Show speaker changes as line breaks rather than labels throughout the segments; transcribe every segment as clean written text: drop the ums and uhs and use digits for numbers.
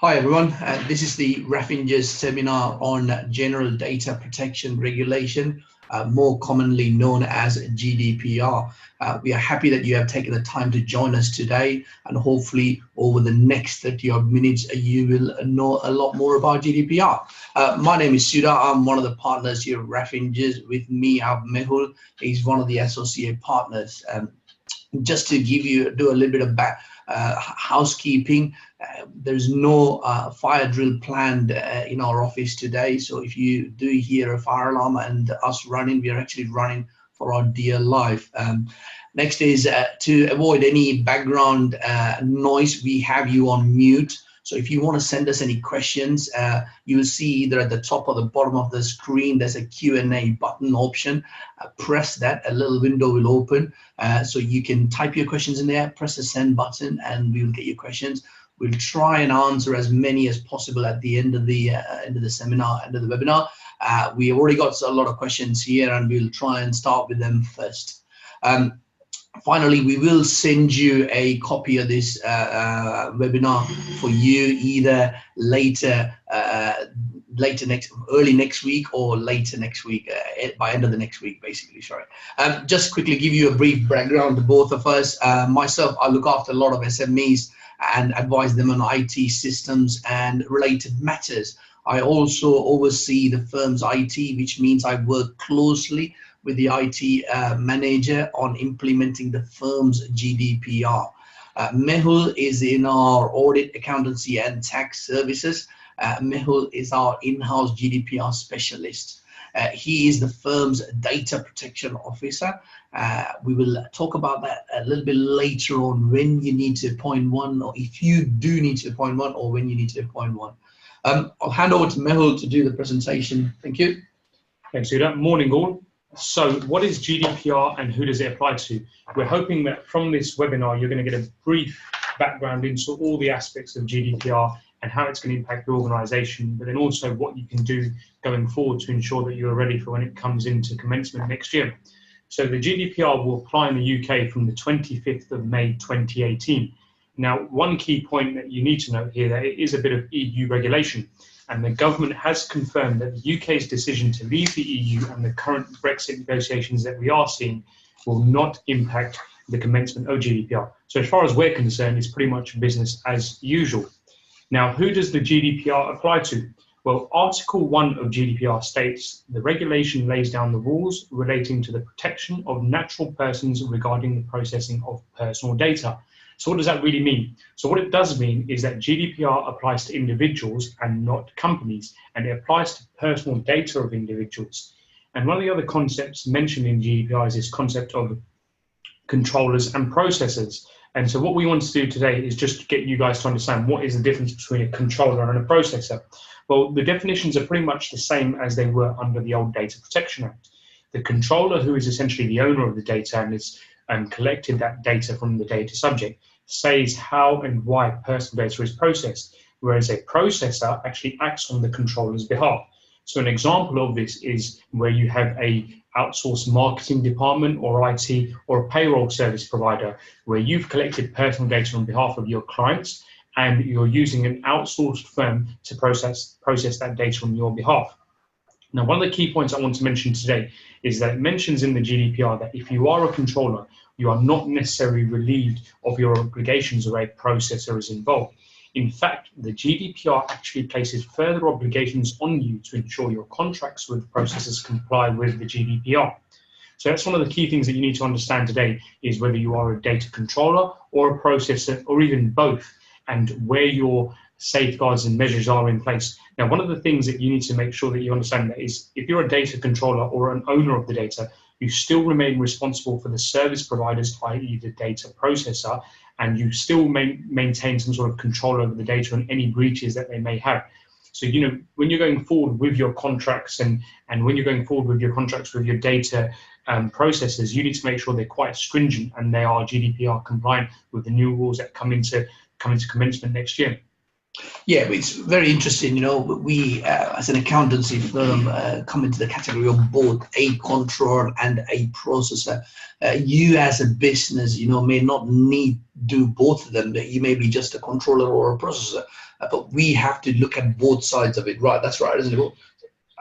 Hi everyone, this is the Raffinger's seminar on General Data Protection Regulation, more commonly known as GDPR. We are happy that you have taken the time to join us today, and hopefully over the next 30 odd minutes you will know a lot more about GDPR. My name is Sudha. I'm one of the partners here at Raffinger's. With me I have Mehul. He's one of the associate partners. Just to do a little bit of housekeeping, there's no fire drill planned in our office today. So if you do hear a fire alarm and us running, we are actually running for our dear life. Next is to avoid any background noise, we have you on mute. So if you want to send us any questions, you'll see either at the top or the bottom of the screen, there's a Q&A button option. Press that, a little window will open. So you can type your questions in there, press the send button, and we will get your questions. We'll try and answer as many as possible at the end of the seminar, end of the webinar. We have already got a lot of questions here, and we'll try and start with them first. Finally, we will send you a copy of this webinar for you either early next week or later next week, by end of the next week, basically. Sorry. Just quickly give you a brief background to both of us. Myself, I look after a lot of SMEs and advise them on IT systems and related matters. I also oversee the firm's IT, which means I work closely with the IT manager on implementing the firm's GDPR. Mehul is in our audit, accountancy and tax services. Mehul is our in-house GDPR specialist. He is the firm's data protection officer. We will talk about that a little bit later on, when you need to appoint one, or if you do need to appoint one, or when you need to appoint one. I'll hand over to Mehul to do the presentation. Thank you.
Thanks, Sudha. Morning all. So what is GDPR and who does it apply to? We're hoping that from this webinar you're going to get a brief background into all the aspects of GDPR and how it's going to impact your organization, but then also what you can do going forward to ensure that you're ready for when it comes into commencement next year. So the GDPR will apply in the UK from the 25th of May 2018. Now, one key point that you need to note here, that it is a bit of EU regulation, and the government has confirmed that the UK's decision to leave the EU and the current Brexit negotiations that we are seeing will not impact the commencement of GDPR. So as far as we're concerned, it's pretty much business as usual. Now, who does the GDPR apply to? Well, Article 1 of GDPR states the regulation lays down the rules relating to the protection of natural persons regarding the processing of personal data. So what does that really mean? So what it does mean is that GDPR applies to individuals and not companies, and it applies to personal data of individuals. And one of the other concepts mentioned in GDPR is this concept of controllers and processors. And so what we want to do today is just get you guys to understand what is the difference between a controller and a processor. Well, the definitions are pretty much the same as they were under the old Data Protection Act. The controller, who is essentially the owner of the data and has collected that data from the data subject, says how and why personal data is processed, whereas a processor actually acts on the controller's behalf. So an example of this is where you have a outsourced marketing department or IT or a payroll service provider, where you've collected personal data on behalf of your clients and you're using an outsourced firm to process that data on your behalf. Now, one of the key points I want to mention today is that it mentions in the GDPR that if you are a controller, you are not necessarily relieved of your obligations or a processor is involved. In fact, the GDPR actually places further obligations on you to ensure your contracts with processors comply with the GDPR. So that's one of the key things that you need to understand today, is whether you are a data controller or a processor or even both, and where your safeguards and measures are in place. Now, one of the things that you need to make sure that you understand is if you're a data controller or an owner of the data, you still remain responsible for the service providers, i.e. the data processor, and you still maintain some sort of control over the data and any breaches that they may have. So, you know, when you're going forward with your contracts and when you're going forward with your contracts with your data processors, you need to make sure they're quite stringent and they are GDPR compliant with the new rules that come into commencement next year.
Yeah, it's very interesting. You know, we as an accountancy firm come into the category of both a controller and a processor. You as a business, you know, may not need do both of them. You may be just a controller or a processor. but we have to look at both sides of it. Right, that's right, isn't it?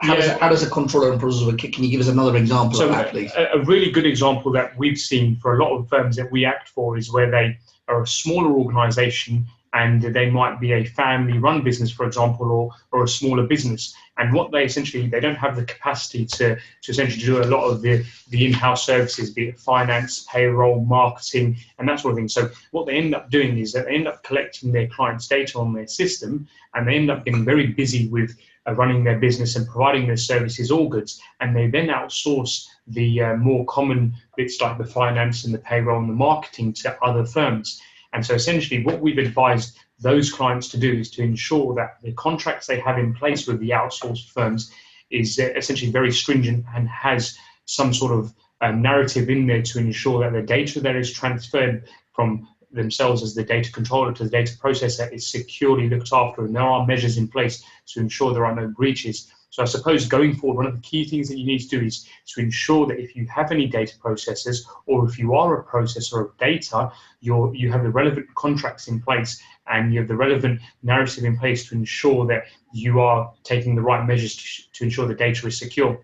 How does a controller and process work? Can you give us another example of that, please?
A really good example that we've seen for a lot of firms that we act for is where they are a smaller organization and they might be a family-run business, for example, or a smaller business. And what they don't have the capacity to essentially do a lot of the in-house services, be it finance, payroll, marketing, and that sort of thing. So what they end up doing is that they end up collecting their clients' data on their system, and they end up getting very busy with running their business and providing their services or goods, and they then outsource the more common bits like the finance and the payroll and the marketing to other firms. And so essentially what we've advised those clients to do is to ensure that the contracts they have in place with the outsourced firms is essentially very stringent and has some sort of narrative in there to ensure that the data that is transferred from themselves as the data controller to the data processor is securely looked after, and there are measures in place to ensure there are no breaches. So I suppose going forward, one of the key things that you need to do is to ensure that if you have any data processors, or if you are a processor of data, you have the relevant contracts in place and you have the relevant narrative in place to ensure that you are taking the right measures to ensure the data is secure.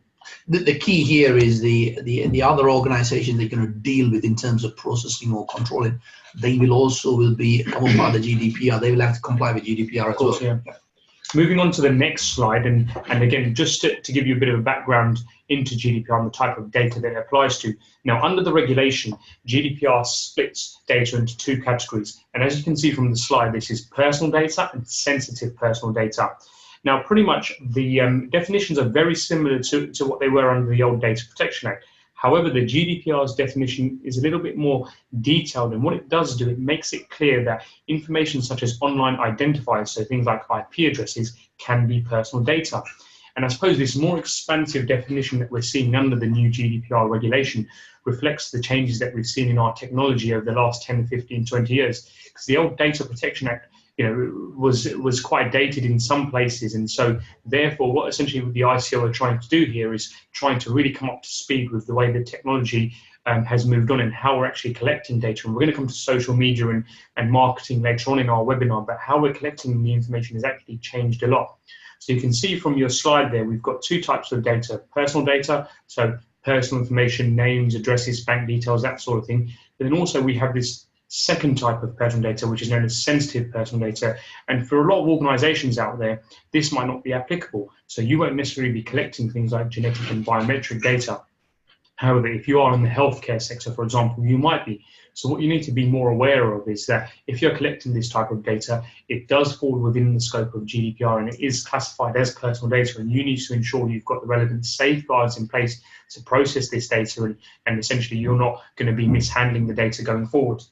The key here is the other organization they're going to deal with in terms of processing or controlling. They will be covered by the GDPR. They will have to comply with GDPR as well.
Yeah. Moving on to the next slide, and again, just to give you a bit of a background into GDPR and the type of data that it applies to. Now, under the regulation, GDPR splits data into two categories. And as you can see from the slide, this is personal data and sensitive personal data. Now, pretty much the definitions are very similar to what they were under the old Data Protection Act. However, the GDPR's definition is a little bit more detailed, and what it does do, it makes it clear that information such as online identifiers, so things like IP addresses, can be personal data. And I suppose this more expansive definition that we're seeing under the new GDPR regulation reflects the changes that we've seen in our technology over the last 10, 15, 20 years. Because the old Data Protection Act was quite dated in some places, and so therefore what essentially the ICO are trying to do here is trying to really come up to speed with the way the technology has moved on and how we're actually collecting data. And we're going to come to social media and marketing later on in our webinar, but how we're collecting the information has actually changed a lot. So you can see from your slide there, we've got two types of data: personal data, so personal information, names, addresses, bank details, that sort of thing. But then also we have this second type of personal data, which is known as sensitive personal data. And for a lot of organizations out there, this might not be applicable. So you won't necessarily be collecting things like genetic and biometric data. However, if you are in the healthcare sector, for example, you might be. So what you need to be more aware of is that if you're collecting this type of data, it does fall within the scope of GDPR and it is classified as personal data, and you need to ensure you've got the relevant safeguards in place to process this data, and essentially you're not going to be mishandling the data going forward.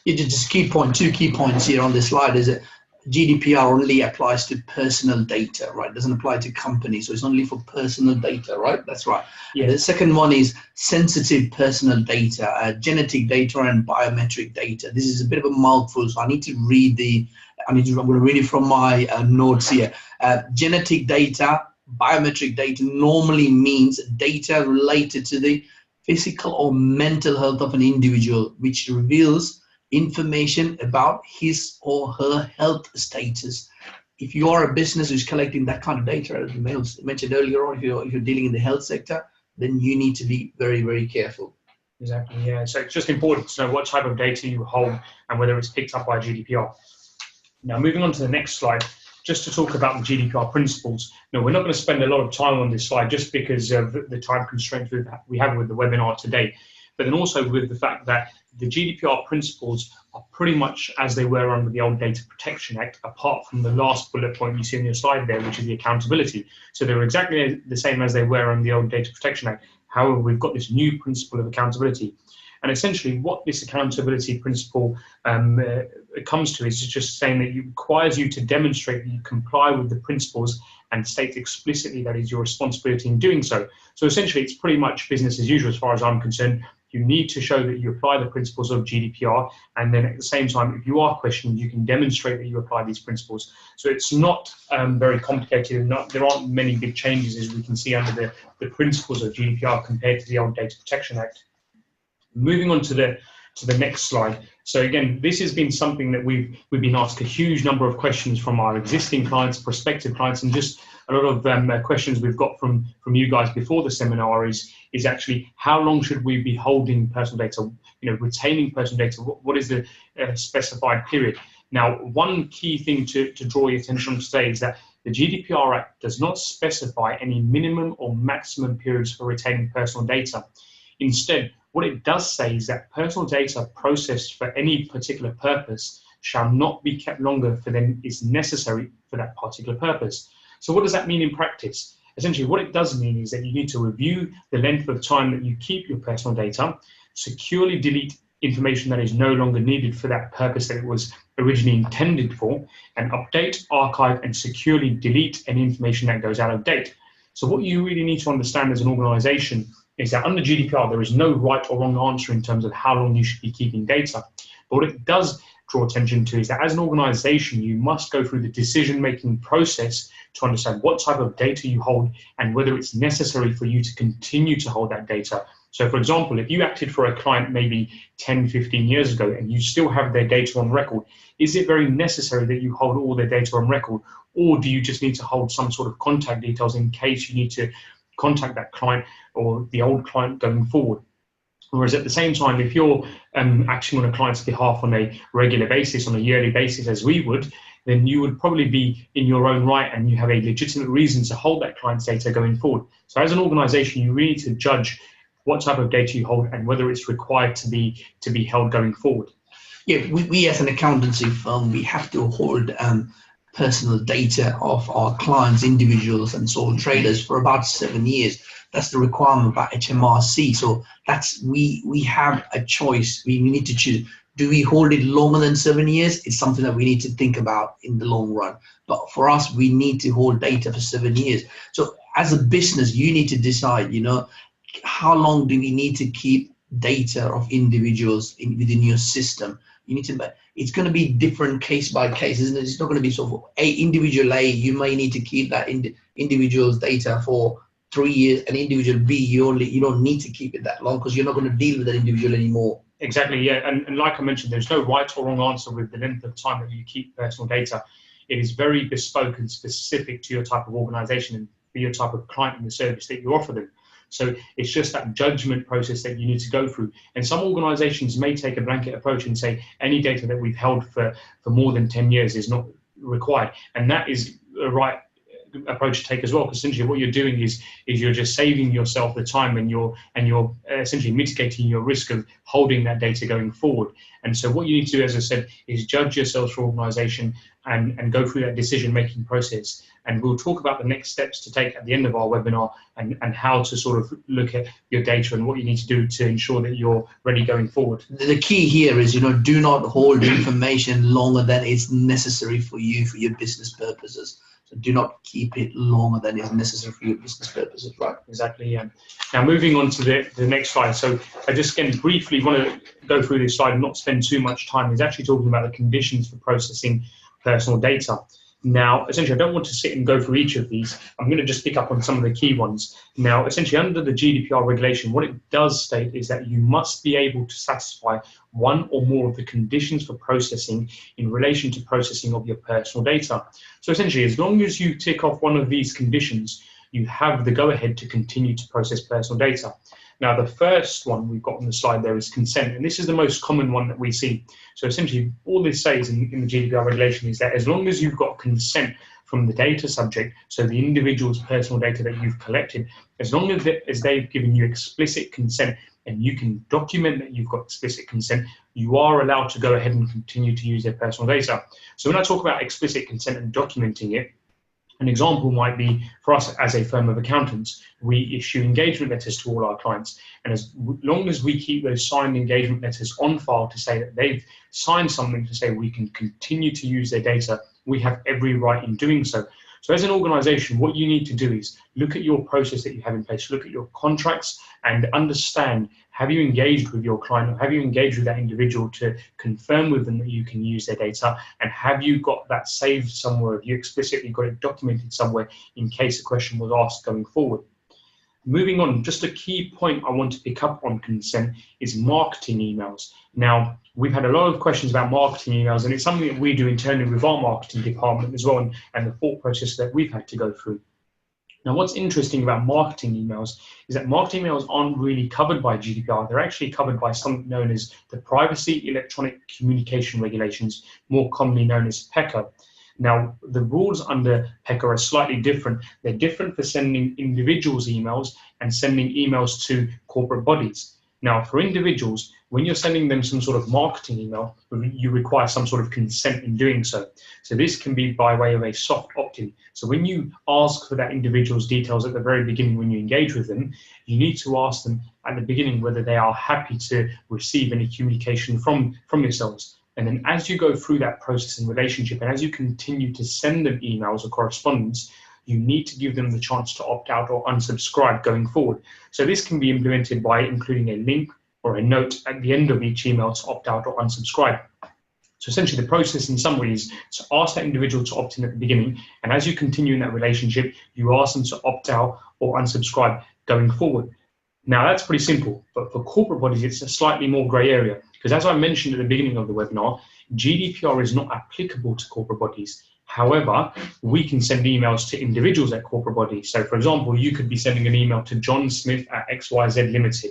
Yeah, just two key points here on this slide is that GDPR only applies to personal data, right? It doesn't apply to companies, so it's only for personal data, right? That's right. Yeah. The second one is sensitive personal data, genetic data and biometric data. This is a bit of a mouthful, so I need to read I'm going to read it from my notes here. Genetic data, biometric data normally means data related to the physical or mental health of an individual, which reveals information about his or her health status. If you are a business who's collecting that kind of data, as you mentioned earlier on, if you're dealing in the health sector, then you need to be very, very careful.
Exactly, yeah. So it's just important to know what type of data you hold and whether it's picked up by GDPR. Now, moving on to the next slide, just to talk about the GDPR principles. Now, we're not going to spend a lot of time on this slide just because of the time constraints we have with the webinar today, but then also with the fact that the GDPR principles are pretty much as they were under the old Data Protection Act, apart from the last bullet point you see on your slide there, which is the accountability. So they're exactly the same as they were on the old Data Protection Act. However, we've got this new principle of accountability. And essentially what this accountability principle comes to is just saying that it requires you to demonstrate that you comply with the principles and state explicitly that is your responsibility in doing so. So essentially it's pretty much business as usual as far as I'm concerned. You need to show that you apply the principles of GDPR, and then at the same time, if you are questioned, you can demonstrate that you apply these principles. So it's not very complicated, and there aren't many big changes as we can see under the principles of GDPR compared to the old Data Protection Act. Moving on to the next slide, So again, this has been something that we've been asked a huge number of questions from our existing clients, prospective clients, and just a lot of questions we've got from you guys before the seminar is actually how long should we be holding personal data, retaining personal data? What is the specified period? Now, one key thing to draw your attention to today is that the GDPR Act does not specify any minimum or maximum periods for retaining personal data. Instead, what it does say is that personal data processed for any particular purpose shall not be kept longer than is necessary for that particular purpose. So what does that mean in practice? Essentially, what it does mean is that you need to review the length of time that you keep your personal data, securely delete information that is no longer needed for that purpose that it was originally intended for, and update, archive, and securely delete any information that goes out of date. So what you really need to understand as an organization is that under GDPR, there is no right or wrong answer in terms of how long you should be keeping data. But what it does draw attention to is that as an organization, you must go through the decision-making process to understand what type of data you hold and whether it's necessary for you to continue to hold that data. So for example, if you acted for a client maybe 10, 15 years ago and you still have their data on record, is it very necessary that you hold all their data on record? Or do you just need to hold some sort of contact details in case you need to contact that client or the old client going forward? Whereas at the same time, if you're acting on a client's behalf on a regular basis, on a yearly basis, as we would, then you would probably be in your own right and you have a legitimate reason to hold that client's data going forward. So as an organization, you really need to judge what type of data you hold and whether it's required to be held going forward.
Yeah, we as an accountancy firm, we have to hold personal data of our clients, individuals and sole traders for about 7 years. That's the requirement by HMRC. So that's we have a choice. We need to choose. Do we hold it longer than 7 years? It's something that we need to think about in the long run. But for us, we need to hold data for 7 years. So as a business, you need to decide, how long do we need to keep data of individuals within your system? You need to. It's going to be different case by case, isn't it? It's not going to be sort of individual A. You may need to keep that individual's data for 3 years, and individual B, you don't need to keep it that long because you're not going to deal with that individual anymore.
Exactly, yeah. And like I mentioned, there's no right or wrong answer with the length of time that you keep personal data. It is very bespoke and specific to your type of organization and for your type of client and the service that you offer them. So it's just that judgment process that you need to go through. And some organizations may take a blanket approach and say any data that we've held for more than 10 years is not required. And that is a right approach to take as well, because essentially what you're doing is you're just saving yourself the time and you're essentially mitigating your risk of holding that data going forward. And so what you need to do, as I said, is judge yourselves for organization and go through that decision-making process. And we'll talk about the next steps to take at the end of our webinar and how to sort of look at your data and what you need to do to ensure that you're ready going forward.
The key here is, do not hold information longer than is necessary for you for your business purposes. So do not keep it longer than is necessary for your business purposes, right?
Exactly, yeah. Now moving on to the next slide. So I just again briefly want to go through this slide and not spend too much time. It's actually talking about the conditions for processing personal data. Now, essentially, I don't want to sit and go through each of these. I'm going to just pick up on some of the key ones. Now, essentially, under the GDPR regulation, what it does state is that you must be able to satisfy one or more of the conditions for processing in relation to processing of your personal data. So essentially, as long as you tick off one of these conditions, you have the go-ahead to continue to process personal data. Now, the first one we've got on the slide there is consent, and this is the most common one that we see. So essentially, all this says in the GDPR regulation is that as long as you've got consent from the data subject, so the individual's personal data that you've collected, as long as they've given you explicit consent and you can document that you've got explicit consent, you are allowed to go ahead and continue to use their personal data. So when I talk about explicit consent and documenting it, an example might be, for us as a firm of accountants, we issue engagement letters to all our clients. And as long as we keep those signed engagement letters on file to say that they've signed something to say we can continue to use their data, we have every right in doing so. So as an organization, what you need to do is look at your process that you have in place, look at your contracts and understand, have you engaged with your client or have you engaged with that individual to confirm with them that you can use their data, and have you got that saved somewhere, have you explicitly got it documented somewhere in case a question was asked going forward. Moving on, just a key point I want to pick up on consent is marketing emails. Now, we've had a lot of questions about marketing emails, and it's something that we do internally with our marketing department as well, and the thought process that we've had to go through. Now, what's interesting about marketing emails is that marketing emails aren't really covered by GDPR. They're actually covered by something known as the Privacy Electronic Communication Regulations, more commonly known as PECA. Now, the rules under PECA are slightly different. They're different for sending individuals emails and sending emails to corporate bodies. Now, for individuals, when you're sending them some sort of marketing email, you require some sort of consent in doing so. So this can be by way of a soft opt-in. So when you ask for that individual's details at the very beginning when you engage with them, you need to ask them at the beginning whether they are happy to receive any communication from yourselves. And then as you go through that process and relationship, and as you continue to send them emails or correspondence, you need to give them the chance to opt out or unsubscribe going forward. So this can be implemented by including a link or a note at the end of each email to opt out or unsubscribe. So essentially the process in summary is to ask that individual to opt in at the beginning, and as you continue in that relationship, you ask them to opt out or unsubscribe going forward. Now that's pretty simple, but for corporate bodies, it's a slightly more grey area, because as I mentioned at the beginning of the webinar, GDPR is not applicable to corporate bodies. However, we can send emails to individuals at corporate bodies. So for example, you could be sending an email to John Smith at XYZ Limited.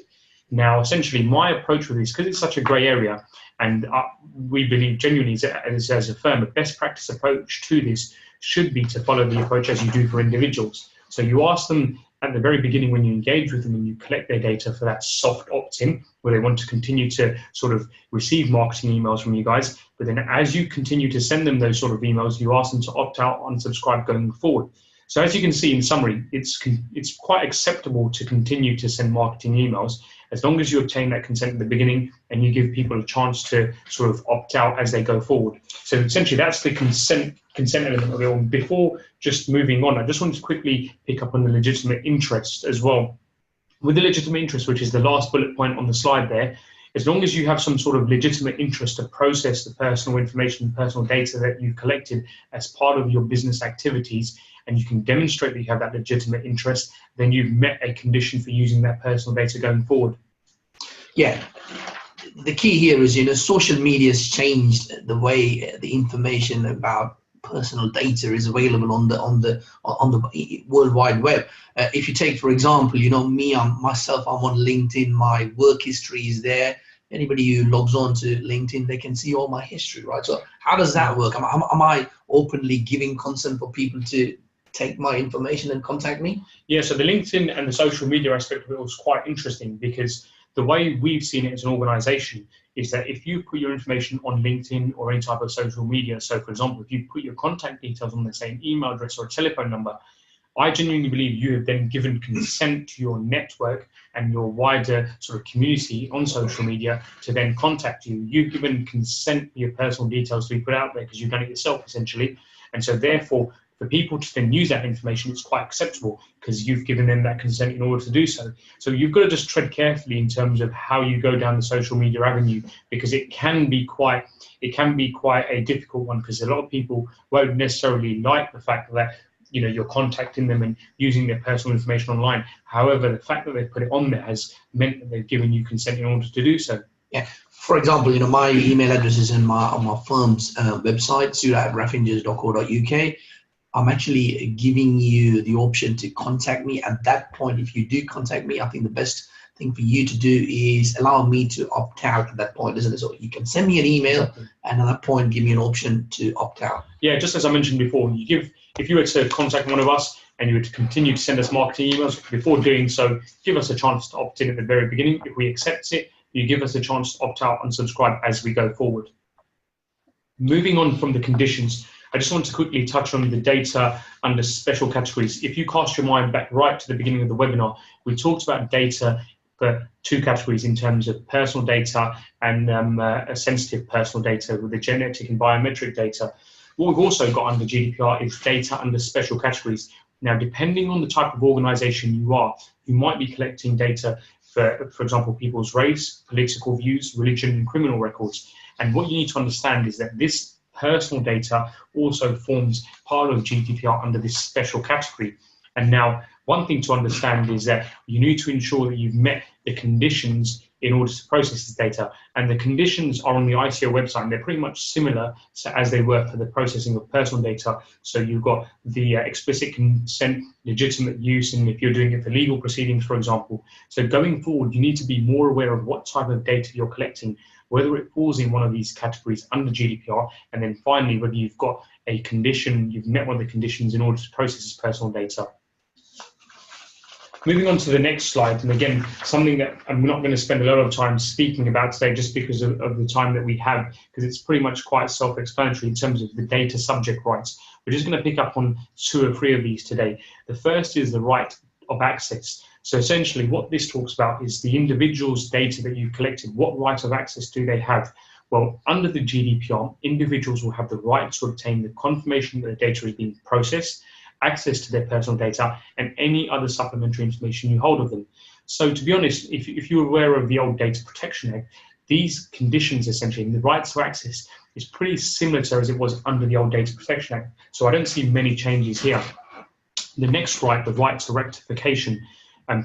Now, essentially my approach with this, because it's such a grey area, and we believe genuinely as a firm, a best practice approach to this should be to follow the approach as you do for individuals. So you ask them at the very beginning when you engage with them and you collect their data for that soft opt-in, where they want to continue to sort of receive marketing emails from you guys. But then as you continue to send them those sort of emails, you ask them to opt out, unsubscribe going forward. So as you can see in summary, it's quite acceptable to continue to send marketing emails as long as you obtain that consent at the beginning and you give people a chance to sort of opt out as they go forward. So essentially that's the consent element of it all. Before just moving on, I just wanted to quickly pick up on the legitimate interest as well. With the legitimate interest, which is the last bullet point on the slide there, as long as you have some sort of legitimate interest to process the personal information, personal data that you've collected as part of your business activities, and you can demonstrate that you have that legitimate interest, then you've met a condition for using that personal data going forward.
Yeah, the key here is, social media has changed the way the information about personal data is available on the World Wide Web. If you take, for example, myself, I'm on LinkedIn. My work history is there. Anybody who logs on to LinkedIn, they can see all my history, right? So how does that work? Am I openly giving consent for people to take my information and contact me?
Yeah, so the LinkedIn and the social media aspect of it was quite interesting, because the way we've seen it as an organization is that if you put your information on LinkedIn or any type of social media, so for example, if you put your contact details on the same email address or a telephone number, I genuinely believe you have then given consent to your network and your wider sort of community on social media to then contact you. You've given consent for your personal details to be put out there because you've done it yourself, essentially. And so therefore, for people to then use that information, it's quite acceptable because you've given them that consent in order to do so. So you've got to just tread carefully in terms of how you go down the social media avenue, because it can be quite a difficult one, because a lot of people won't necessarily like the fact that you're contacting them and using their personal information online. However, the fact that they've put it on there has meant that they've given you consent in order to do so.
Yeah. For example, my email address is on my firm's website, surat@raffingers.co.uk. I'm actually giving you the option to contact me. At that point, if you do contact me, I think the best thing for you to do is allow me to opt out at that point, isn't it? So you can send me an email, and at that point, give me an option to opt out.
Yeah, just as I mentioned before, if you were to contact one of us and you were to continue to send us marketing emails, before doing so, give us a chance to opt in at the very beginning. If we accept it, you give us a chance to opt out and subscribe as we go forward. Moving on from the conditions, I just want to quickly touch on the data under special categories. If you cast your mind back right to the beginning of the webinar, we talked about data for two categories in terms of personal data and sensitive personal data with the genetic and biometric data. What we've also got under GDPR is data under special categories. Now, depending on the type of organization you are, you might be collecting data for example, people's race, political views, religion, and criminal records. And what you need to understand is that this personal data also forms part of GDPR under this special category. And now, one thing to understand is that you need to ensure that you've met the conditions in order to process this data. And the conditions are on the ICO website, and they're pretty much similar as they were for the processing of personal data. So you've got the explicit consent, legitimate use, and if you're doing it for legal proceedings, for example. So going forward, you need to be more aware of what type of data you're collecting, whether it falls in one of these categories under GDPR, and then finally, whether you've got a condition, you've met one of the conditions in order to process this personal data. Moving on to the next slide, and again, something that I'm not going to spend a lot of time speaking about today just because of the time that we have, because it's pretty much quite self-explanatory in terms of the data subject rights. We're just going to pick up on 2 or 3 of these today. The first is the right of access. So essentially what this talks about is the individual's data that you've collected. What right of access do they have? Well, under the GDPR, individuals will have the right to obtain the confirmation that the data is being processed, access to their personal data, and any other supplementary information you hold of them. So to be honest, if you're aware of the old Data Protection Act, these conditions essentially, and the right to access is pretty similar to as it was under the old Data Protection Act. So I don't see many changes here. The next right, the right to rectification,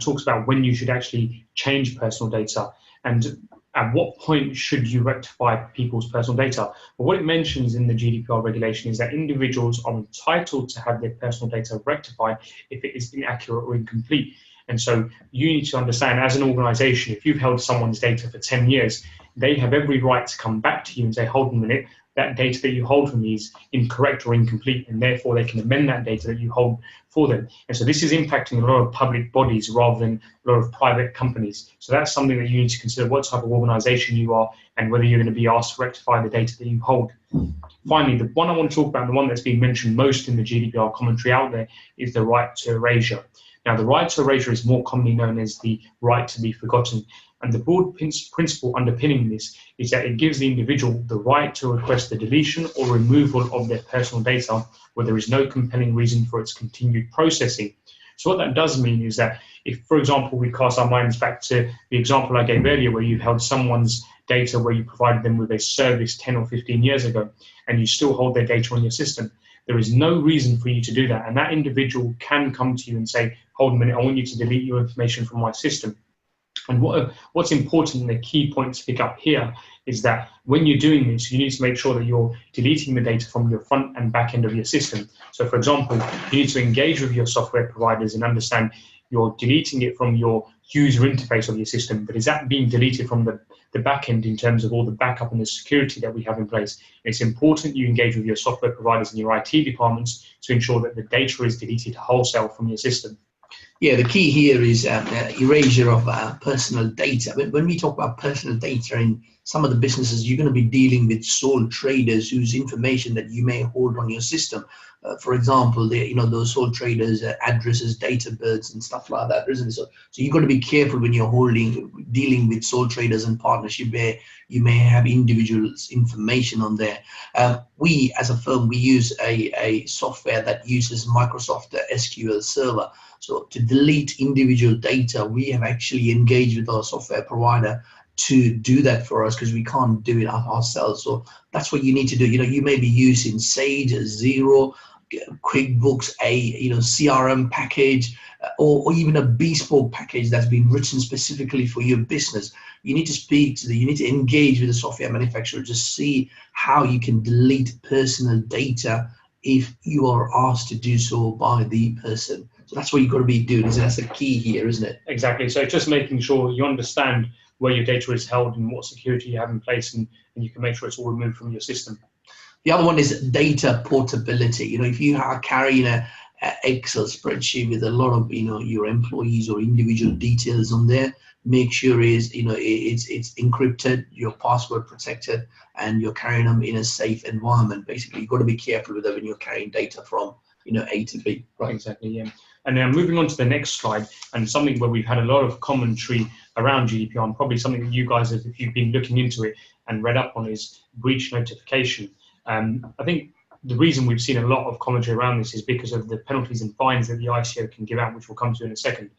talks about when you should actually change personal data and at what point should you rectify people's personal data. But what it mentions in the GDPR regulation is that individuals are entitled to have their personal data rectified if it is inaccurate or incomplete. And so you need to understand, as an organization, if you've held someone's data for 10 years, they have every right to come back to you and say, hold on a minute, that data that you hold from me is incorrect or incomplete, and therefore they can amend that data that you hold for them. And so this is impacting a lot of public bodies rather than a lot of private companies. So that's something that you need to consider, what type of organization you are and whether you're going to be asked to rectify the data that you hold. Finally, the one I want to talk about, and the one that's been mentioned most in the GDPR commentary out there, is the right to erasure. Now, the right to erasure is more commonly known as the right to be forgotten. And the broad principle underpinning this is that it gives the individual the right to request the deletion or removal of their personal data where there is no compelling reason for its continued processing. So what that does mean is that if, for example, we cast our minds back to the example I gave earlier where you held someone's data where you provided them with a service 10 or 15 years ago and you still hold their data on your system, there is no reason for you to do that. And that individual can come to you and say, hold a minute, I want you to delete your information from my system. And what's important, and the key point to pick up here, is that when you're doing this, you need to make sure that you're deleting the data from your front and back end of your system. So for example, you need to engage with your software providers and understand you're deleting it from your user interface of your system, but is that being deleted from the back end in terms of all the backup and the security that we have in place? It's important you engage with your software providers and your IT departments to ensure that the data is deleted wholesale from your system.
Yeah, the key here is erasure of personal data. When we talk about personal data in some of the businesses, you're going to be dealing with sole traders whose information that you may hold on your system. For example, those sole traders' addresses, date of births, and stuff like that, isn't it? So you've got to be careful when you're dealing with sole traders and partnership where you may have individuals' information on there. We, as a firm, we use a software that uses Microsoft SQL Server. So to delete individual data, we have actually engaged with our software provider to do that for us because we can't do it ourselves. So that's what you need to do. You may be using Sage, Xero, QuickBooks, a CRM package, or even a bespoke package that's been written specifically for your business. You need to you need to engage with the software manufacturer to see how you can delete personal data if you are asked to do so by the person. So that's what you've got to be doing. That's the key here, isn't it?
Exactly. So just making sure you understand where your data is held and what security you have in place, and you can make sure it's all removed from your system.
The other one is data portability. If you are carrying a Excel spreadsheet with a lot of your employees or individual details on there, make sure it's encrypted, your password protected, and you're carrying them in a safe environment. Basically, you've got to be careful with that when you're carrying data from A to B.
Right, exactly, yeah. And now moving on to the next slide, and something where we've had a lot of commentary around GDPR, and probably something that you guys, if you've been looking into it and read up on, is breach notification. I think the reason we've seen a lot of commentary around this is because of the penalties and fines that the ICO can give out, which we'll come to in a second.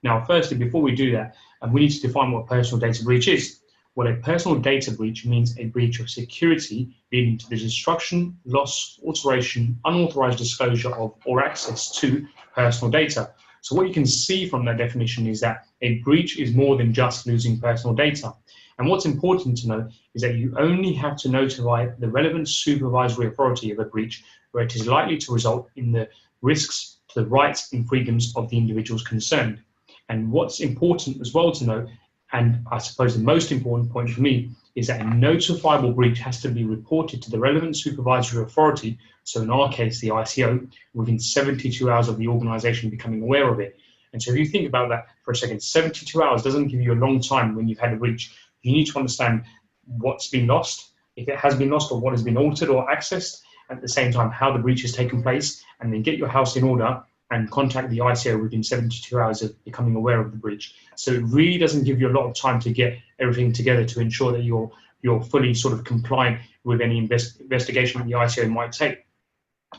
Now, firstly, before we do that, we need to define what personal data breach is. Well, a personal data breach means a breach of security leading to the destruction, loss, alteration, unauthorized disclosure of or access to personal data. So what you can see from that definition is that a breach is more than just losing personal data. And what's important to know is that you only have to notify the relevant supervisory authority of a breach where it is likely to result in the risks to the rights and freedoms of the individuals concerned. And what's important as well to know, and I suppose the most important point for me, is that a notifiable breach has to be reported to the relevant supervisory authority, so in our case the ICO, within 72 hours of the organisation becoming aware of it. And so if you think about that for a second, 72 hours doesn't give you a long time when you've had a breach. You need to understand what's been lost, if it has been lost, or what has been altered or accessed, at the same time how the breach has taken place, and then get your house in order and contact the ICO within 72 hours of becoming aware of the breach. So it really doesn't give you a lot of time to get everything together to ensure that you're fully sort of compliant with any investigation that the ICO might take.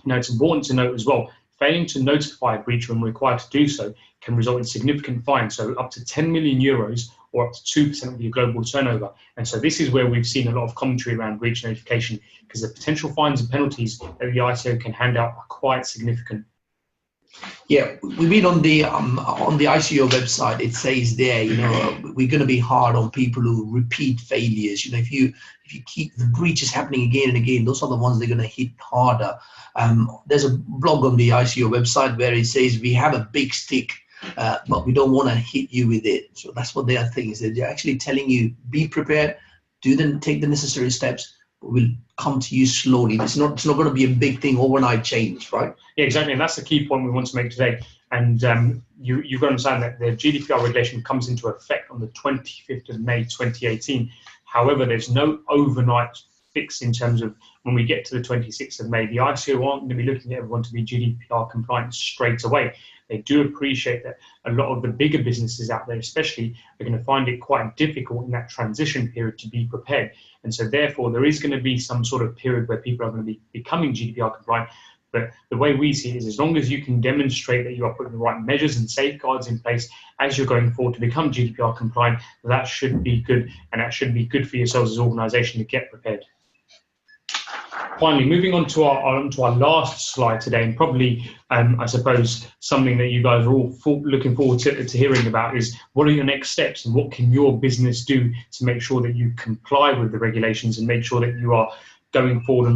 Now, it's important to note as well, failing to notify a breach when required to do so can result in significant fines, so up to 10 million euros or up to 2% of your global turnover. And so this is where we've seen a lot of commentary around breach notification, because the potential fines and penalties that the ICO can hand out are quite significant.
Yeah, we've been on the ICO website. It says there, we're going to be hard on people who repeat failures. If you keep the breaches happening again and again, those are the ones they're going to hit harder. There's a blog on the ICO website where it says we have a big stick, but we don't want to hit you with it. So that's what their thing is. They're actually telling you, be prepared, take the necessary steps. Will come to you slowly. It's not going to be a big thing, overnight change, right?
Yeah, exactly, and that's the key point we want to make today. And you've got to understand that the GDPR regulation comes into effect on the 25th of May 2018. However, there's no overnight fix in terms of when we get to the 26th of May. The ICO aren't going to be looking at everyone to be GDPR compliant straight away. They do appreciate that a lot of the bigger businesses out there especially are going to find it quite difficult in that transition period to be prepared. And so therefore there is going to be some sort of period where people are going to be becoming GDPR compliant. But the way we see it is, as long as you can demonstrate that you are putting the right measures and safeguards in place as you're going forward to become GDPR compliant, that should be good, and that should be good for yourselves as an organisation to get prepared. Finally, moving on to our last slide today, and probably, I suppose, something that you guys are all looking forward to hearing about is, what are your next steps and what can your business do to make sure that you comply with the regulations and make sure that you are going forward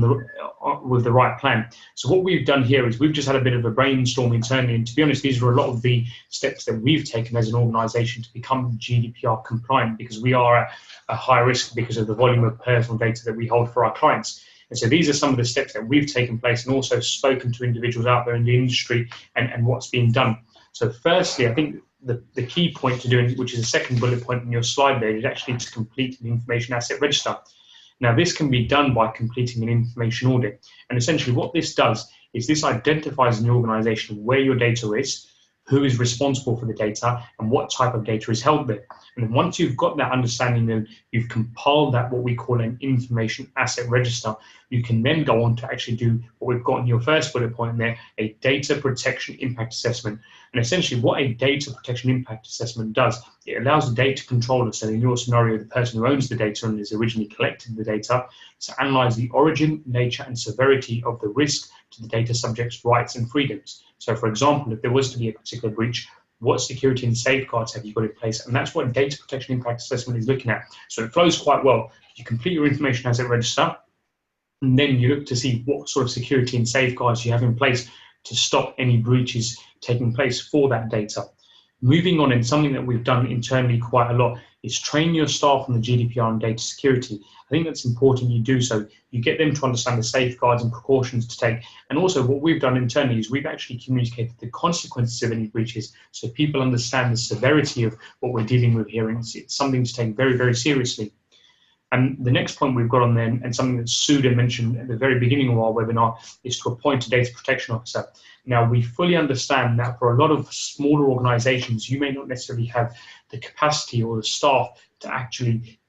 with the right plan. So what we've done here is we've just had a bit of a brainstorm internally, and to be honest, these are a lot of the steps that we've taken as an organisation to become GDPR compliant, because we are at a high risk because of the volume of personal data that we hold for our clients. And so these are some of the steps that we've taken place, and also spoken to individuals out there in the industry and what's being done. So firstly, I think the key point to doing, which is the second bullet point in your slide there, is actually to complete an information asset register. Now, this can be done by completing an information audit. And essentially what this does is this identifies in the organization where your data is, who is responsible for the data, and what type of data is held there. And then once you've got that understanding, then you've compiled that, what we call an information asset register, you can then go on to actually do what we've got in your first bullet point there, a data protection impact assessment. And essentially what a data protection impact assessment does, it allows the data controller, so in your scenario, the person who owns the data and has originally collected the data, to analyze the origin, nature, and severity of the risk to the data subject's rights and freedoms. So for example, if there was to be a particular breach, what security and safeguards have you got in place? And that's what a data protection impact assessment is looking at. So it flows quite well. You complete your information asset register, and then you look to see what sort of security and safeguards you have in place to stop any breaches taking place for that data. Moving on, and something that we've done internally quite a lot, is train your staff on the GDPR and data security. I think that's important you do so. You get them to understand the safeguards and precautions to take. And also what we've done internally is we've actually communicated the consequences of any breaches, so people understand the severity of what we're dealing with here, and it's something to take very, very seriously. And the next point we've got on there, and something that Suda mentioned at the very beginning of our webinar, is to appoint a data protection officer. Now, we fully understand that for a lot of smaller organizations, you may not necessarily have the capacity or the staff to actually,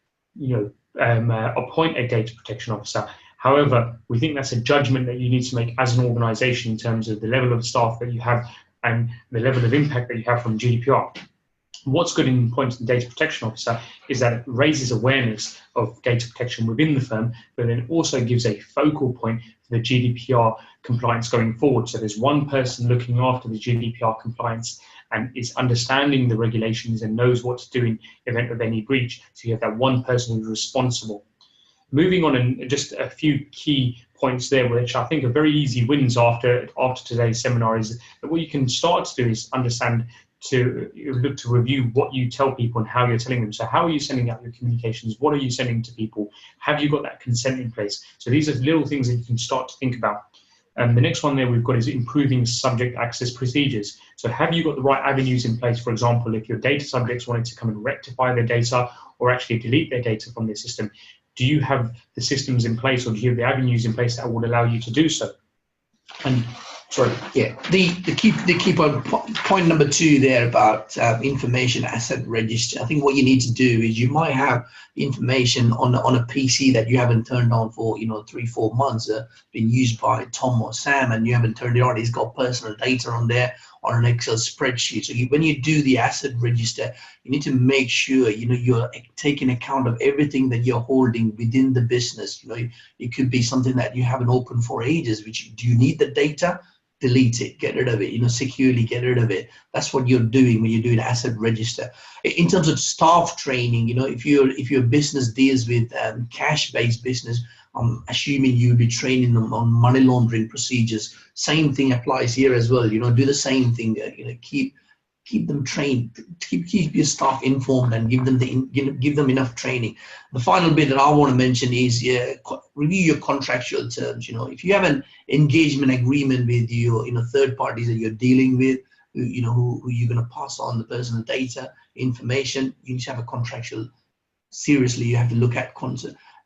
appoint a data protection officer. However, we think that's a judgment that you need to make as an organization in terms of the level of staff that you have and the level of impact that you have from GDPR. What's good in appointing the data protection officer is that it raises awareness of data protection within the firm, but then also gives a focal point for the GDPR compliance going forward. So there's one person looking after the GDPR compliance and is understanding the regulations and knows what to do in event of any breach. So you have that one person who's responsible. Moving on, and just a few key points there, which I think are very easy wins after today's seminar, is that what you can start to do is understand to look to review what you tell people and how you're telling them. So how are you sending out your communications? What are you sending to people? Have you got that consent in place? So these are little things that you can start to think about. The next one there we've got is improving subject access procedures. So have you got the right avenues in place? For example, if your data subjects wanted to come and rectify their data or actually delete their data from their system, do you have the systems in place, or do you have the avenues in place that would allow you to do so? And sorry.
Yeah, the key point number 2 there about information asset register. I think what you need to do is you might have information on a PC that you haven't turned on for 3-4 months, been used by Tom or Sam, and you haven't turned it on. He's got personal data on there on an Excel spreadsheet. So when you do the asset register, you need to make sure you're taking account of everything that you're holding within the business. It could be something that you haven't opened for ages. Do you need the data? Delete it, get rid of it, securely get rid of it. That's what you're doing when you do an asset register. In terms of staff training, if your business deals with cash-based business, I'm assuming you'll be training them on money laundering procedures. Same thing applies here as well. Do the same thing. Keep them trained, keep your staff informed, and give them enough training. The final bit that I want to mention is review your contractual terms. If you have an engagement agreement with your third parties that you're dealing with, who you're going to pass on the personal data information, you need to have a contractual. Seriously, you have to look at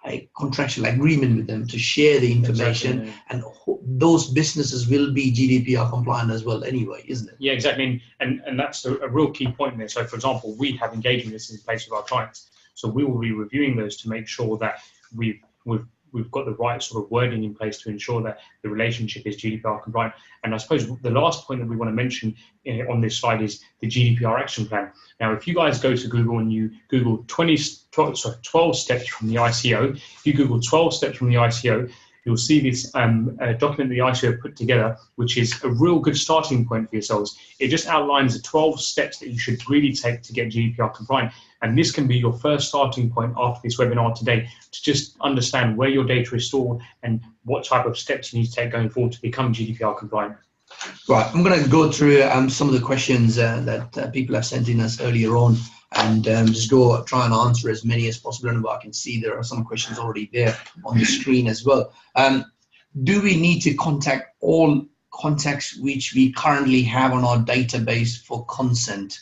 a contractual agreement with them to share the information. Exactly. And those businesses will be GDPR compliant as well anyway, isn't it?
Yeah, exactly. And that's a real key point there. So for example, we have engagements in place with our clients. So we will be reviewing those to make sure that we've got the right sort of wording in place to ensure that the relationship is GDPR compliant. And I suppose the last point that we want to mention on this slide is the GDPR action plan. Now, if you guys go to Google and you Google 12 steps from the ICO, if you Google 12 steps from the ICO, you'll see this document the ICO put together, which is a real good starting point for yourselves. It just outlines the 12 steps that you should really take to get GDPR compliant. And this can be your first starting point after this webinar today to just understand where your data is stored and what type of steps you need to take going forward to become GDPR compliant.
Right, I'm going to go through some of the questions that people have sent in us earlier on, and just try and answer as many as possible. And I can see there are some questions already there on the screen as well. Do we need to contact all contacts which we currently have on our database for consent?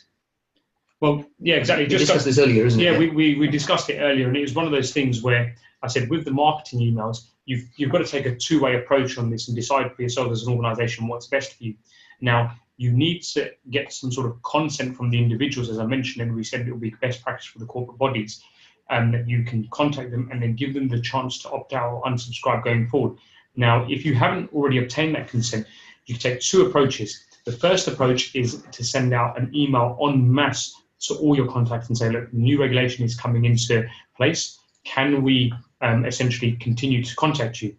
Well, yeah, exactly.
We discussed this earlier, isn't it?
Yeah, we discussed it earlier, and it was one of those things where I said with the marketing emails, you've got to take a two-way approach on this and decide for yourself as an organization what's best for you. Now, you need to get some sort of consent from the individuals, as I mentioned, and we said it will be best practice for the corporate bodies, and that you can contact them and then give them the chance to opt out or unsubscribe going forward. Now, if you haven't already obtained that consent, you can take two approaches. The first approach is to send out an email en masse to all your contacts and say, look, new regulation is coming into place. Can we essentially continue to contact you?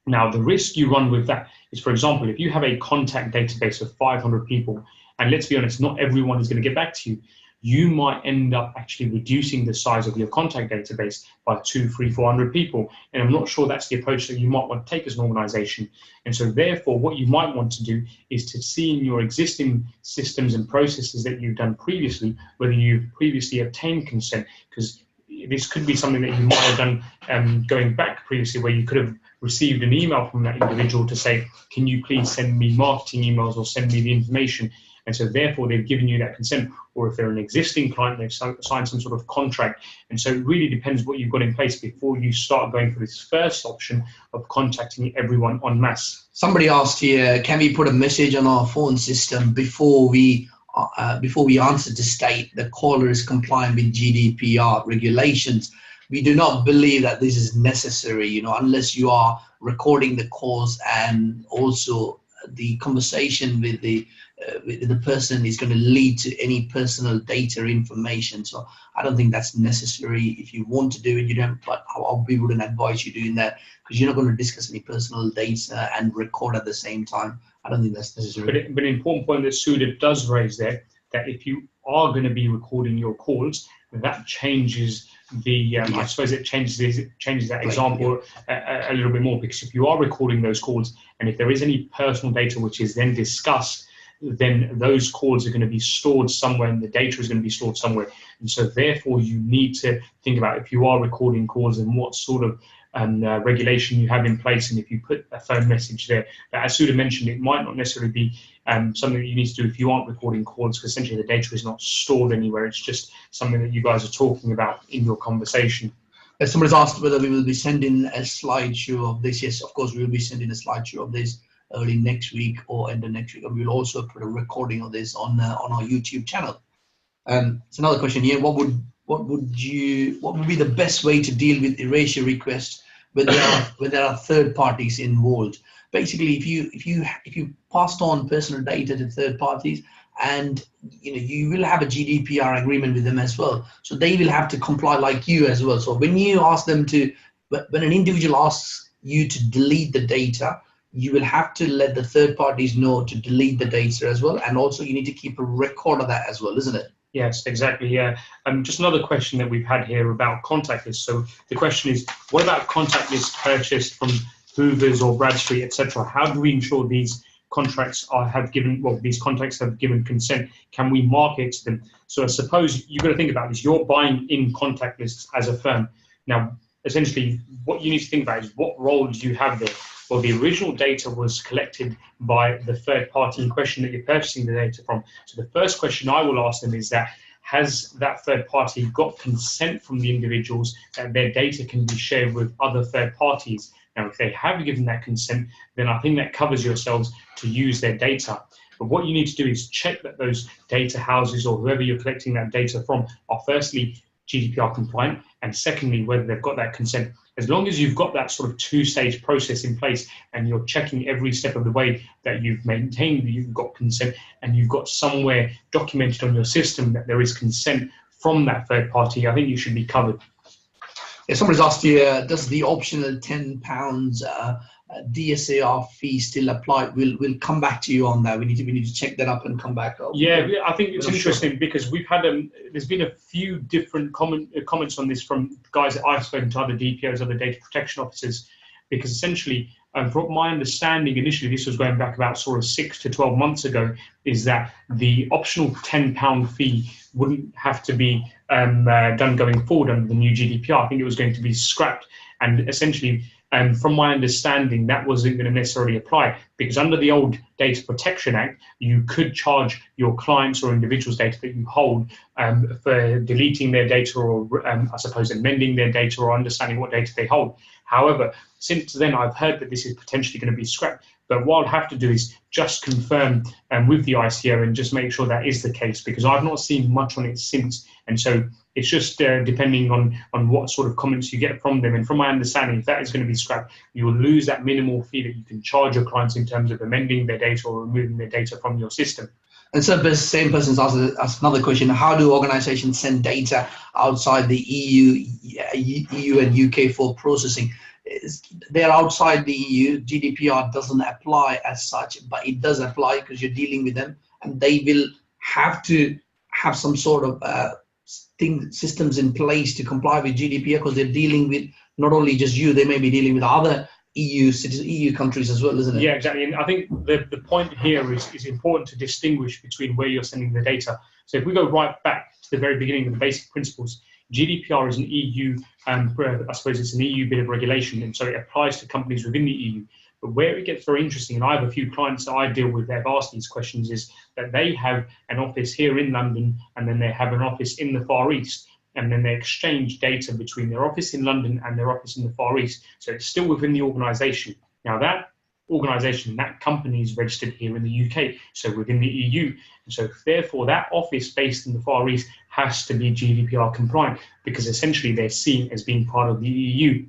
Now, the risk you run with that is, for example, if you have a contact database of 500 people, and let's be honest, not everyone is going to get back to you, you might end up actually reducing the size of your contact database by 200, 300, 400 people. And I'm not sure that's the approach that you might want to take as an organization. And so therefore, what you might want to do is to see in your existing systems and processes that you've done previously, whether you've previously obtained consent, because this could be something that you might have done going back previously, where you could have received an email from that individual to say, can you please send me marketing emails or send me the information? And so therefore they've given you that consent, or if they're an existing client, they've signed some sort of contract. And so it really depends what you've got in place before you start going for this first option of contacting everyone en masse.
Somebody asked here, can we put a message on our phone system before we answer to state the caller is compliant with GDPR regulations? We do not believe that this is necessary, unless you are recording the calls and also the conversation with the person is going to lead to any personal data information. So I don't think that's necessary. If you want to do it, you don't. But we wouldn't advise you doing that, because you're not going to discuss any personal data and record at the same time. I don't think that's necessary.
But an important point that Suda does raise there, that if you are going to be recording your calls, that changes the, I suppose it changes that example a little bit more, because if you are recording those calls and if there is any personal data which is then discussed, then those calls are going to be stored somewhere and the data is going to be stored somewhere. And so therefore you need to think about, if you are recording calls, and what sort of regulation you have in place, and if you put a phone message there. But as Suda mentioned, it might not necessarily be something that you need to do if you aren't recording calls, because essentially the data is not stored anywhere. It's just something that you guys are talking about in your conversation.
Somebody's asked whether we will be sending a slideshow of this. Yes, of course, we will be sending a slideshow of this early next week or end of next week, and we'll also put a recording of this on our YouTube channel. It's another question here. What would be the best way to deal with erasure requests when there are third parties involved? Basically, if you passed on personal data to third parties, and you will have a GDPR agreement with them as well, so they will have to comply like you as well. So when you ask them to, when an individual asks you to delete the data, you will have to let the third parties know to delete the data as well, and also you need to keep a record of that as well, isn't it?
Yes, exactly. Yeah. Just another question that we've had here about contact lists. So the question is, what about contact lists purchased from Hoovers or Bradstreet, etc.? How do we ensure these contracts these contacts have given consent? Can we market to them? So I suppose you've got to think about this. You're buying in contact lists as a firm. Now, essentially, what you need to think about is, what role do you have there? Well, the original data was collected by the third party in question that you're purchasing the data from. So the first question I will ask them is that, has that third party got consent from the individuals that their data can be shared with other third parties? Now, if they have given that consent, then I think that covers yourselves to use their data. But what you need to do is check that those data houses, or whoever you're collecting that data from, are firstly GDPR compliant, and secondly, whether they've got that consent. As long as you've got that sort of two-stage process in place, and you're checking every step of the way that you've maintained that you've got consent, and you've got somewhere documented on your system that there is consent from that third party, I think you should be covered.
Yeah, somebody's asked you, does the optional £10 DSAR fee still apply? We'll come back to you on that. We need to check that up and come back.
Yeah, I think it's interesting because we've had there's been a few different comments on this from guys that I've spoken to, other DPOs, other data protection officers, because essentially, from my understanding, initially this was going back about sort of 6 to 12 months ago, is that the optional £10 fee wouldn't have to be done going forward under the new GDPR. I think it was going to be scrapped, and essentially, from my understanding, that wasn't going to necessarily apply, because under the old Data Protection Act, you could charge your clients or individuals' data that you hold for deleting their data, or I suppose amending their data, or understanding what data they hold. However, since then, I've heard that this is potentially going to be scrapped. But what I'll have to do is just confirm with the ICO and just make sure that is the case, because I've not seen much on it since. And so it's just depending on what sort of comments you get from them. And from my understanding, if that is going to be scrapped, you will lose that minimal fee that you can charge your clients in terms of amending their data or removing their data from your system.
And so the same person's asked another question: how do organizations send data outside the EU and UK for processing? They're outside the EU. GDPR doesn't apply as such, but it does apply because you're dealing with them, and they will have to have some sort of systems in place to comply with GDPR, because they're dealing with not only just you, they may be dealing with other EU countries as well, isn't it?
Yeah, exactly. And I think the point here is important to distinguish between where you're sending the data. So if we go right back to the very beginning of the basic principles, GDPR is an EU, I suppose it's an EU bit of regulation, and so it applies to companies within the EU. But where it gets very interesting, and I have a few clients that I deal with that have asked these questions, is that they have an office here in London, and then they have an office in the Far East, and then they exchange data between their office in London and their office in the Far East. So it's still within the organisation. Now that organisation, that company is registered here in the UK, so within the EU. And so therefore that office based in the Far East has to be GDPR compliant, because essentially they're seen as being part of the EU.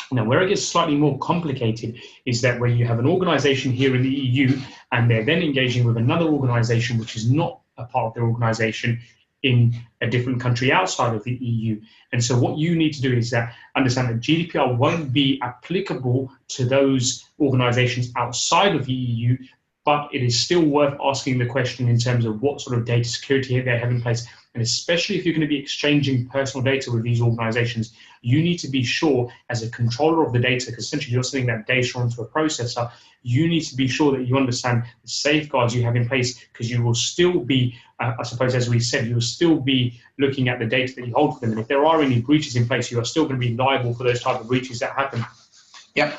Now, where it gets slightly more complicated is that when you have an organisation here in the EU and they're then engaging with another organization which is not a part of their organization in a different country outside of the EU. And so what you need to do is understand that GDPR won't be applicable to those organizations outside of the EU, but it is still worth asking the question in terms of what sort of data security they have in place. And especially if you're going to be exchanging personal data with these organizations, you need to be sure as a controller of the data, because essentially you're sending that data onto a processor, you need to be sure that you understand the safeguards you have in place, because you will still be, I suppose, as we said, you'll still be looking at the data that you hold for them. And if there are any breaches in place, you are still going to be liable for those type of breaches that happen.
Yeah,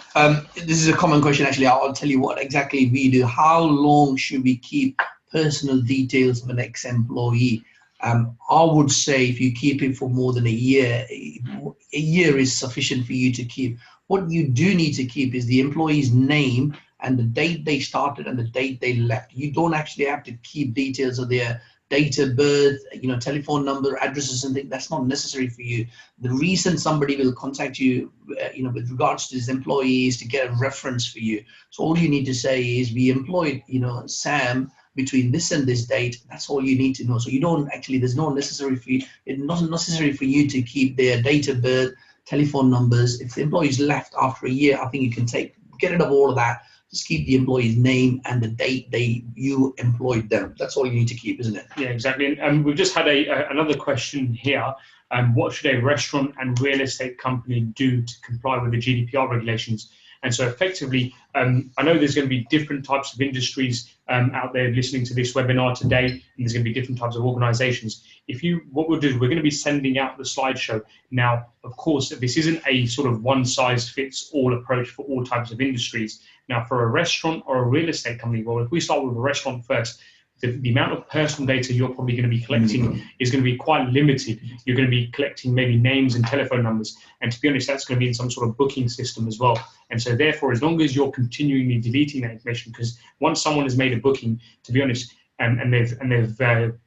this is a common question, actually. I'll tell you what exactly we do. How long should we keep personal details of an ex-employee? I would say if you keep it for more than a year is sufficient for you to keep. What you do need to keep is the employee's name and the date they started and the date they left. You don't actually have to keep details of their date of birth, telephone number, addresses, and things. That's not necessary for you. The reason somebody will contact you, with regards to this employee, is to get a reference for you. So all you need to say is, we employed, Sam between this and this date. That's all you need to know. So you don't actually, there's no necessary for you. It's not necessary for you to keep their date of birth, telephone numbers. If the employee's left after a year, I think you can get rid of all of that. Just keep the employee's name and the date you employed them. That's all you need to keep, isn't it? Yeah,
exactly. And we've just had another question here. What should a restaurant and real estate company do to comply with the GDPR regulations? And so effectively, I know there's going to be different types of industries out there listening to this webinar today, and there's going to be different types of organizations. What we'll do is we're going to be sending out the slideshow. Now, of course, this isn't a sort of one-size-fits-all approach for all types of industries. Now, for a restaurant or a real estate company, well, if we start with a restaurant first, the amount of personal data you're probably going to be collecting is going to be quite limited. You're going to be collecting maybe names and telephone numbers. And to be honest, that's going to be in some sort of booking system as well. And so therefore, as long as you're continually deleting that information, because once someone has made a booking, to be honest, and they've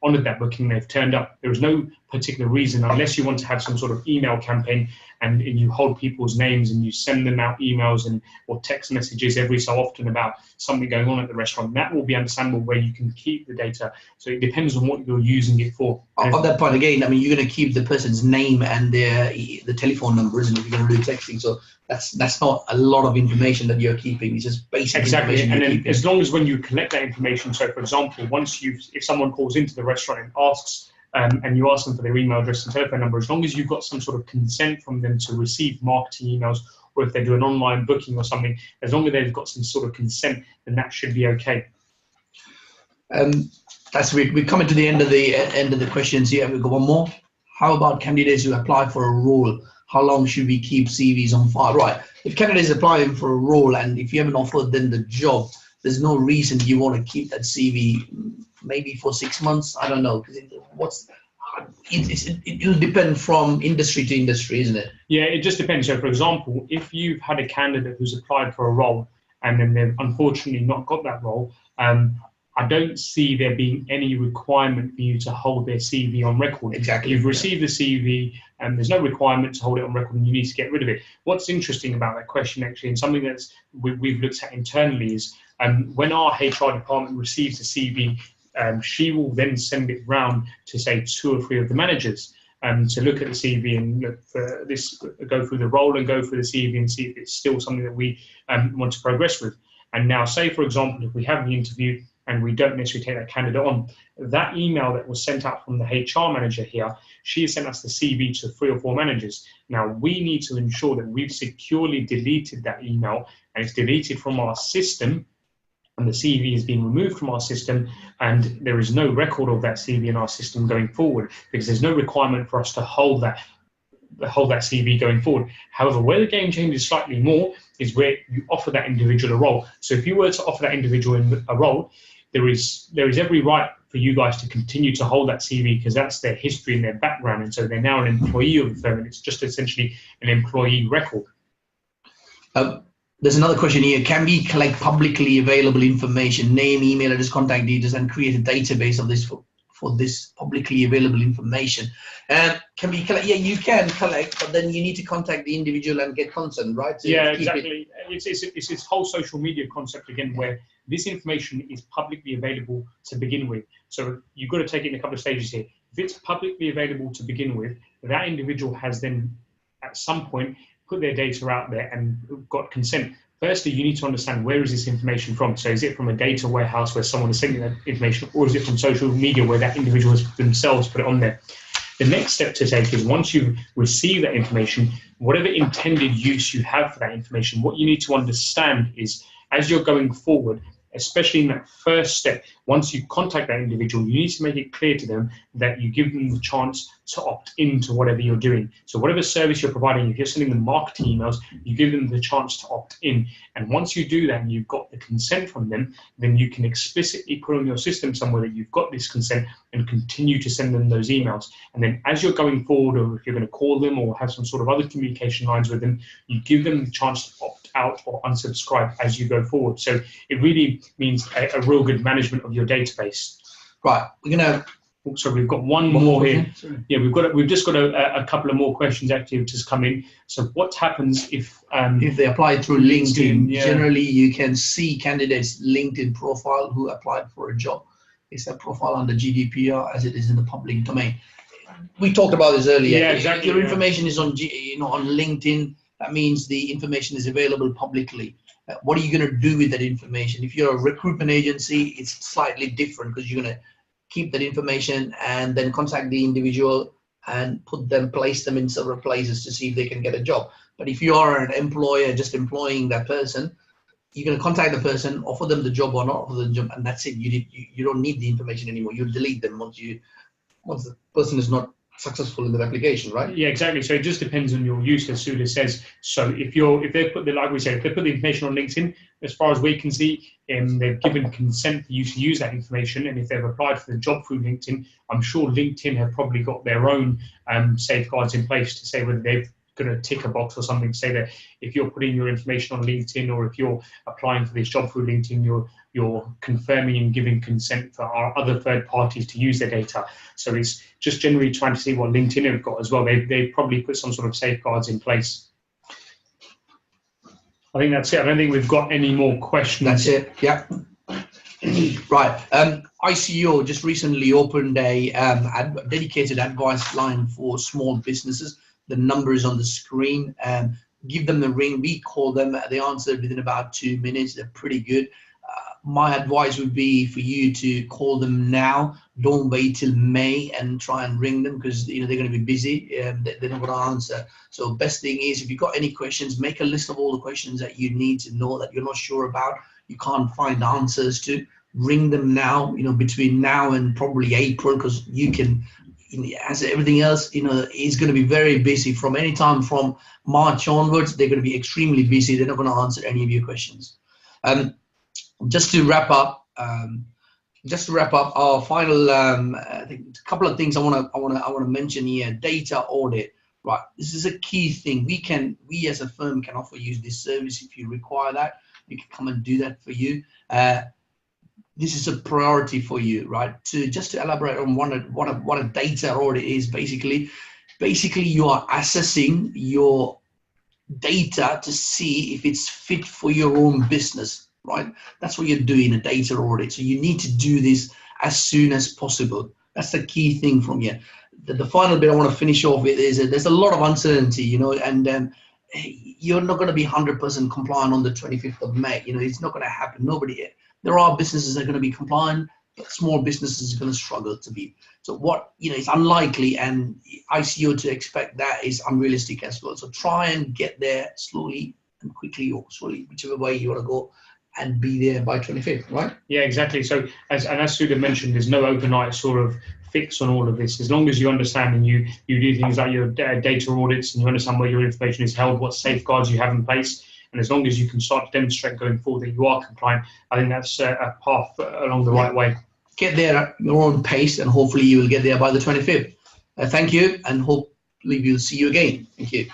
honored that booking, they've turned up, there is no particular reason, unless you want to have some sort of email campaign and you hold people's names and you send them out emails or text messages every so often about something going on at the restaurant. That will be understandable where you can keep the data. So it depends on what you're using it for.
On that point again, I mean, you're going to keep the person's name and the telephone number, isn't it? You're going to do texting. So that's not a lot of information that you're keeping. It's just basic information.
And then as long as when you collect that information, so for example, if someone calls into the restaurant and asks, and you ask them for their email address and telephone number, as long as you've got some sort of consent from them to receive marketing emails, or if they do an online booking or something, as long as they've got some sort of consent, then that should be okay.
We're coming to the end of the questions here. We've got one more. How about candidates who apply for a role? How long should we keep CVs on file? Right. If candidates applying for a role and if you haven't offered them the job, there's no reason you want to keep that CV maybe for 6 months. I don't know. It'll depend from industry to industry, isn't it?
Yeah, it just depends. So, for example, if you've had a candidate who's applied for a role and then they've unfortunately not got that role, I don't see there being any requirement for you to hold their CV on record.
Exactly.
You've received the CV and there's no requirement to hold it on record and you need to get rid of it. What's interesting about that question actually, and something that's we've looked at internally, is when our HR department receives a CV, she will then send it round to say 2 or 3 of the managers to look at the CV and look for this, go through the role and go through the CV and see if it's still something that we want to progress with. And now, say for example, if we have the interview and we don't necessarily take that candidate on, that email that was sent out from the HR manager here, she has sent us the CV to 3 or 4 managers. Now we need to ensure that we've securely deleted that email and it's deleted from our system, and the CV has been removed from our system, and there is no record of that CV in our system going forward, because there's no requirement for us to hold that CV going forward. However, where the game changes slightly more is where you offer that individual a role. So if you were to offer that individual a role, there is every right for you guys to continue to hold that CV, because that's their history and their background, and so they're now an employee of the firm, and it's just essentially an employee record.
There's another question here. Can we collect publicly available information, name, email address, contact details, and create a database of this for this publicly available information? Can we collect? Yeah, you can collect, but then you need to contact the individual and get consent, right? So
yeah, exactly. It's this whole social media concept again, where this information is publicly available to begin with. So you've got to take it in a couple of stages here. If it's publicly available to begin with, that individual has then at some point put their data out there and got consent. Firstly, you need to understand, where is this information from? So is it from a data warehouse where someone is sending that information, or is it from social media where that individual has themselves put it on there? The next step to take is, once you receive that information, whatever intended use you have for that information, what you need to understand is, as you're going forward, especially in that first step, once you contact that individual, you need to make it clear to them that you give them the chance to opt into whatever you're doing. So whatever service you're providing, if you're sending them marketing emails, you give them the chance to opt in. And once you do that and you've got the consent from them, then you can explicitly put on your system somewhere that you've got this consent and continue to send them those emails. And then as you're going forward, or if you're going to call them or have some sort of other communication lines with them, you give them the chance to opt out or unsubscribe as you go forward. So it really means a real good management of your database.
Right, we're gonna.
So we've got one more here. Yeah, we've just got a couple of more questions actually have just come in. So what happens if
they apply through LinkedIn?
Yeah.
Generally, you can see candidates' LinkedIn profile who applied for a job. It's a profile under GDPR as it is in the public domain. We talked about this earlier.
Yeah, exactly.
If your information is on on LinkedIn, that means the information is available publicly. What are you going to do with that information? If you're a recruitment agency, it's slightly different, because you're going to keep that information and then contact the individual and place them in several places to see if they can get a job. But if you are an employer just employing that person, you're going to contact the person, offer them the job or not offer them the job, and that's it. You don't need the information anymore. You delete them once the person is not successful in the application, right?
Yeah, exactly. So it just depends on your use, as Sudha says. So if they put the information on LinkedIn, as far as we can see, they've given consent for you to use that information. And if they've applied for the job through LinkedIn, I'm sure LinkedIn have probably got their own safeguards in place to say whether they've going to tick a box or something to say that if you're putting your information on LinkedIn, or if you're applying for this job through LinkedIn, you're confirming and giving consent for our other third parties to use their data. So it's just generally trying to see what LinkedIn have got as well. They've probably put some sort of safeguards in place. I think that's it. I don't think we've got any more questions.
That's it. Yeah. Right. ICO just recently opened a dedicated advice line for small businesses. The number is on the screen. Give them the ring. We call them. They answer within about 2 minutes. They're pretty good. My advice would be for you to call them now. Don't wait till May and try and ring them, because they're going to be busy. They're not going to answer. So best thing is, if you've got any questions, make a list of all the questions that you need to know that you're not sure about, you can't find answers to. Ring them now. Between now and probably April, because you can. As everything else, is going to be very busy. From any time from March onwards, they're going to be extremely busy. They're not going to answer any of your questions. Just to wrap up our final, I think a couple of things I want to mention here. Data audit, right? This is a key thing. We as a firm can offer you this service if you require that. We can come and do that for you. This is a priority for you, right? Just to elaborate on what a data audit is, basically you are assessing your data to see if it's fit for your own business, right? That's what you're doing, a data audit. So you need to do this as soon as possible. That's the key thing from here. The final bit I want to finish off with is that there's a lot of uncertainty, and you're not going to be 100% compliant on the 25th of May. It's not going to happen. There are businesses that are going to be compliant, but small businesses are going to struggle to be. So it's unlikely, and ICO to expect that is unrealistic as well. So try and get there slowly and quickly, or slowly, whichever way you want to go, and be there by 25th, right?
Yeah, exactly. So as Sudha mentioned, there's no overnight sort of fix on all of this. As long as you understand and you do things like your data audits, and you understand where your information is held, what safeguards you have in place, and as long as you can start to demonstrate going forward that you are compliant, I think that's a path along the right way.
Get there at your own pace, and hopefully you will get there by the 25th. Thank you, and hopefully we'll see you again. Thank you.